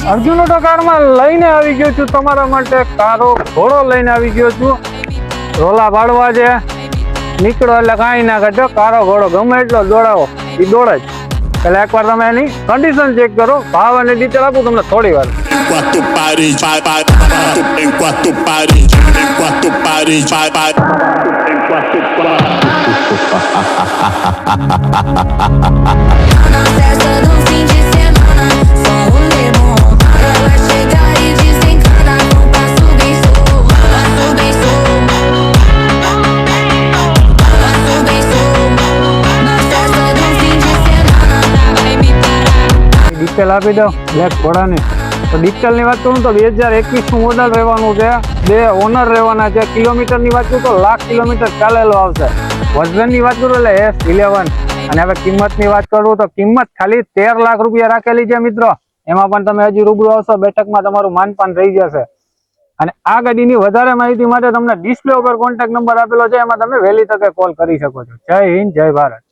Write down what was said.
Arjun auto કારમાં લઈને આવી ગયો છું તમારા માટે કારો ઘોડો લઈને આવી ગયો છું। રોલા પાડવા છે, નીકળો એટલે કાંઈ ના ઘટે, કારો ઘોડો ગમે એટલો દોડાવો એ દોડે જ। એટલે એકવાર તમે એની કન્ડિશન ચેક કરો, ભાવ અને ડિટેલ આપું તમને થોડી વાર। ડિટેલ આપી દો બ્લેક ઘોડાની। તો ડિટેલની વાત કરું તો 2021 નું મોડલ રહેવાનું છે, 2 ઓનર રહેવાના છે। કિલોમીટરની વાત કરું તો લાખ કિલોમીટર ચાલેલો આવશે। વર્ઝનની વાત કરું એટલે S11। અને હવે કિંમતની વાત કરું તો કિંમત ખાલી 13 લાખ રૂપિયા રાખેલી છે મિત્રો। એમાં પણ તમે હજી રૂબરૂ આવશો બેઠકમાં તમારું માનપાન થઈ જશે। અને આ ગાડીની વધારે માહિતી માટે તમને ડિસ્પ્લે ઉપર કોન્ટેક્ટ નંબર આપેલો છે, એમાં તમે વહેલી તકે કોલ કરી શકો છો। જય હિન્દ, જય ભારત।